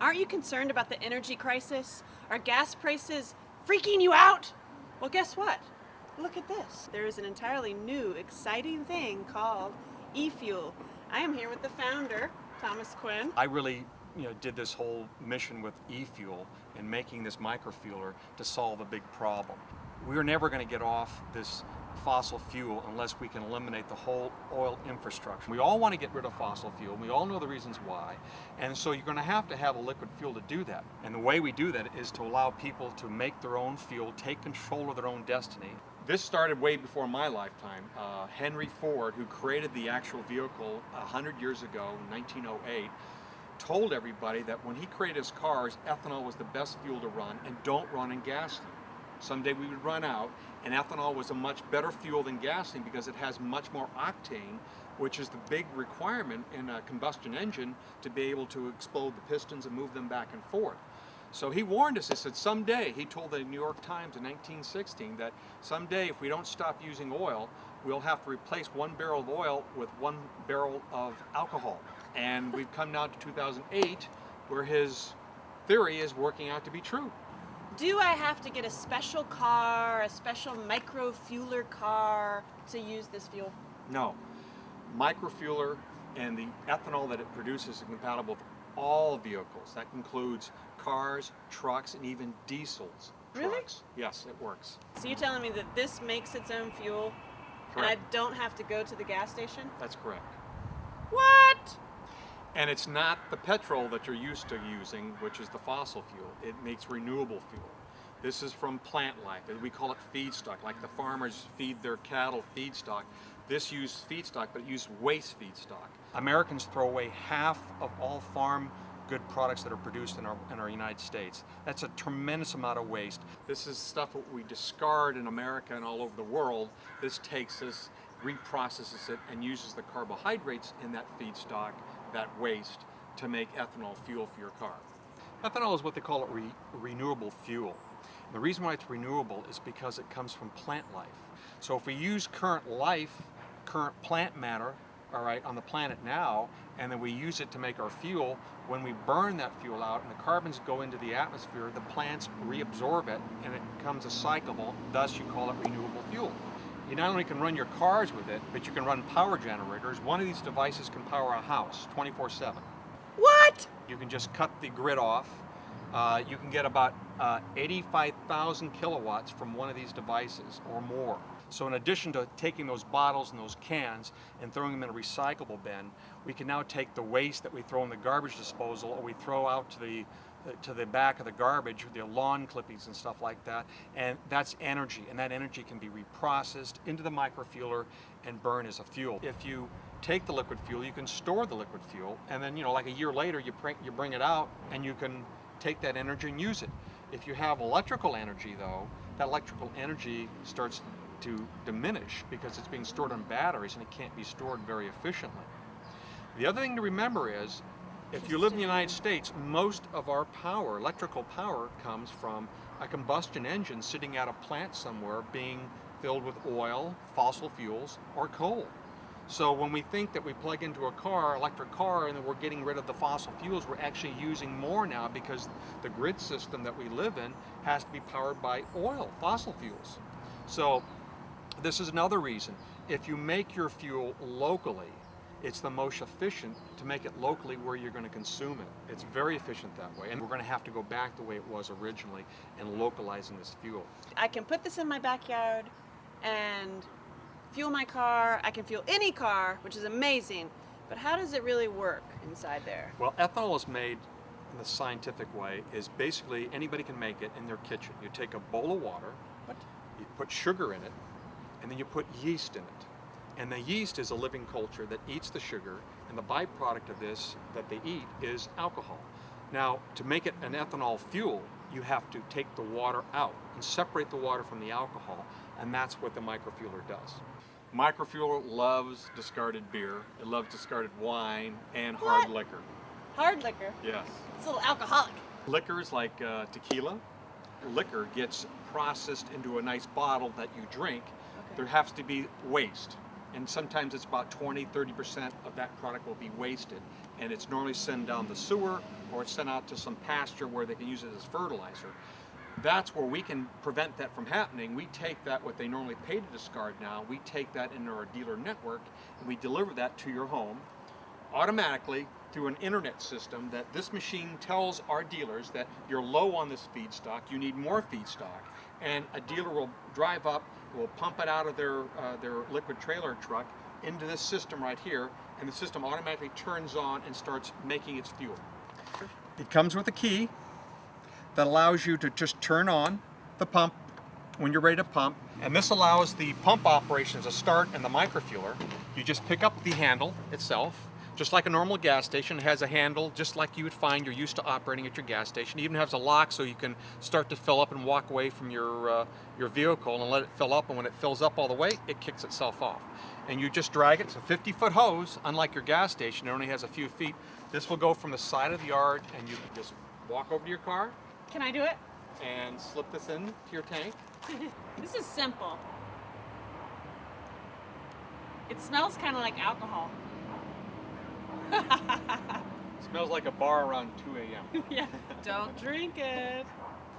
Aren't you concerned about the energy crisis? Are gas prices freaking you out? Well, guess what? Look at this. There is an entirely new, exciting thing called e-fuel. I am here with the founder, Thomas Quinn. I really did this whole mission with e-fuel and making this microfueler to solve a big problem. We're never going to get off this fossil fuel unless we can eliminate the whole oil infrastructure. We all want to get rid of fossil fuel. We all know the reasons why. And so you're going to have a liquid fuel to do that. And the way we do that is to allow people to make their own fuel, take control of their own destiny. This started way before my lifetime. Henry Ford, who created the actual vehicle 100 years ago, in 1908, told everybody that when he created his cars, ethanol was the best fuel to run, and don't run in gasoline. Someday we would run out, and ethanol was a much better fuel than gasoline because it has much more octane, which is the big requirement in a combustion engine to be able to explode the pistons and move them back and forth. So he warned us. He said someday, he told the New York Times in 1916 that someday if we don't stop using oil, we'll have to replace 1 barrel of oil with 1 barrel of alcohol. And we've come now to 2008 where his theory is working out to be true. Do I have to get a special car, a special microfueler car to use this fuel? No. Microfueler and the ethanol that it produces is compatible with all vehicles. That includes cars, trucks, and even diesels. Really? Trucks. Yes, it works. So you're telling me that this makes its own fuel, Correct. and I don't have to go to the gas station? That's correct. What? And it's not the petrol that you're used to using, which is the fossil fuel. It makes renewable fuel. This is from plant life. We call it feedstock, like the farmers feed their cattle feedstock. This used feedstock, but it used waste feedstock. Americans throw away half of all farm good products that are produced in our United States. That's a tremendous amount of waste. This is stuff that we discard in America and all over the world. This takes this, reprocesses it, and uses the carbohydrates in that feedstock, that waste, to make ethanol fuel for your car. Ethanol is what they call a renewable fuel. And the reason why it's renewable is because it comes from plant life. So if we use current plant matter, all right, on the planet now, and then we use it to make our fuel, when we burn that fuel out and the carbons go into the atmosphere, the plants reabsorb it and it becomes a cyclable, thus you call it renewable fuel. You not only can run your cars with it, but you can run power generators. One of these devices can power a house 24/7. What? You can just cut the grid off. You can get about 85,000 kilowatts from one of these devices or more. So in addition to taking those bottles and those cans and throwing them in a recyclable bin, we can now take the waste that we throw in the garbage disposal or we throw out to the back of the garbage, the lawn clippings and stuff like that, and that's energy, and that energy can be reprocessed into the microfueler and burn as a fuel. If you take the liquid fuel, you can store the liquid fuel, and then like a year later you bring it out and you can take that energy and use it. If you have electrical energy though, that electrical energy starts to diminish because it's being stored on batteries and it can't be stored very efficiently. The other thing to remember is, if you live in the United States, most of our power, electrical power, comes from a combustion engine sitting at a plant somewhere being filled with oil, fossil fuels, or coal. So when we think that we plug into a car, electric car, and then we're getting rid of the fossil fuels, we're actually using more now because the grid system that we live in has to be powered by oil, fossil fuels. So this is another reason. If you make your fuel locally, it's the most efficient to make it locally where you're going to consume it. It's very efficient that way, and we're going to have to go back the way it was originally and localizing this fuel. I can put this in my backyard and fuel my car. I can fuel any car, which is amazing. But how does it really work inside there? Well, ethanol is made in the scientific way is basically anybody can make it in their kitchen. You take a bowl of water, you put sugar in it, and then you put yeast in it. And the yeast is a living culture that eats the sugar, and the byproduct of this that they eat is alcohol. Now, to make it an ethanol fuel, you have to take the water out and separate the water from the alcohol, and that's what the microfueler does. Microfueler loves discarded beer, it loves discarded wine, and hard liquor. Hard liquor? Yes. It's a little alcoholic. Liquors like tequila, liquor gets processed into a nice bottle that you drink. Okay. There has to be waste. And sometimes it's about 20–30% of that product will be wasted. and it's normally sent down the sewer or it's sent out to some pasture where they can use it as fertilizer. That's where we can prevent that from happening. We take that, what they normally pay to discard now, we take that into our dealer network and we deliver that to your home automatically through an internet system that this machine tells our dealers that you're low on this feedstock, you need more feedstock, and a dealer will drive up, will pump it out of their liquid trailer truck into this system right here, and the system automatically turns on and starts making its fuel. It comes with a key that allows you to just turn on the pump when you're ready to pump, and this allows the pump operations to start in the microfueler. You just pick up the handle itself, just like a normal gas station. It has a handle just like you would find you're used to operating at your gas station. It even has a lock so you can start to fill up and walk away from your vehicle and let it fill up, and when it fills up all the way, it kicks itself off. And you just drag it. It's a 50-foot hose, unlike your gas station, it only has a few feet. This will go from the side of the yard, and you can just walk over to your car. Can I do it? And slip this into your tank. This is simple. It smells kind of like alcohol. Smells like a bar around 2 a.m. Yeah, don't drink it.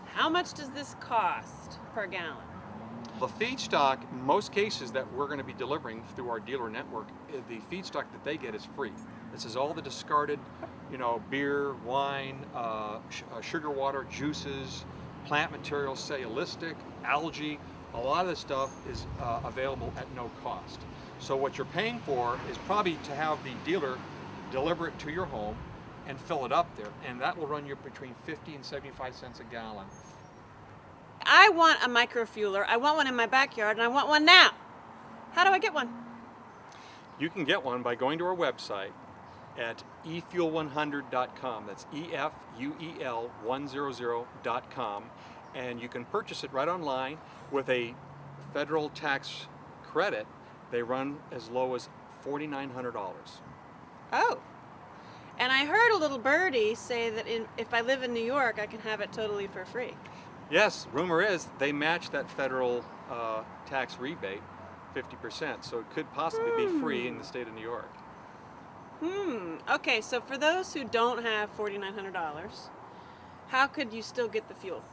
How much does this cost per gallon? The feedstock, in most cases that we're going to be delivering through our dealer network, the feedstock that they get is free. This is all the discarded, beer, wine, sugar water, juices, plant material, cellulistic, algae. A lot of this stuff is available at no cost. So what you're paying for is probably to have the dealer deliver it to your home and fill it up there, and that will run you between 50 and 75 cents a gallon. I want a microfueler. I want one in my backyard, and I want one now. How do I get one? You can get one by going to our website at efuel100.com. That's EFUEL100.com, and you can purchase it right online with a federal tax credit. They run as low as $4,900. Oh. And I heard a little birdie say that if I live in New York, I can have it totally for free. Yes, rumor is they match that federal tax rebate 50%, so it could possibly be free in the state of New York. Okay, so for those who don't have $4,900, how could you still get the fuel?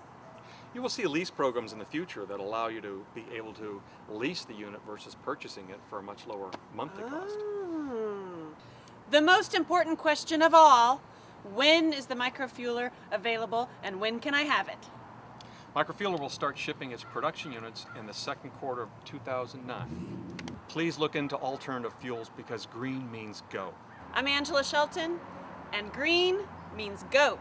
You will see lease programs in the future that allow you to be able to lease the unit versus purchasing it for a much lower monthly cost. The most important question of all, when is the microfueler available and when can I have it? Microfueler will start shipping its production units in the second quarter of 2009. Please look into alternative fuels because green means go. I'm Angela Shelton, and green means go.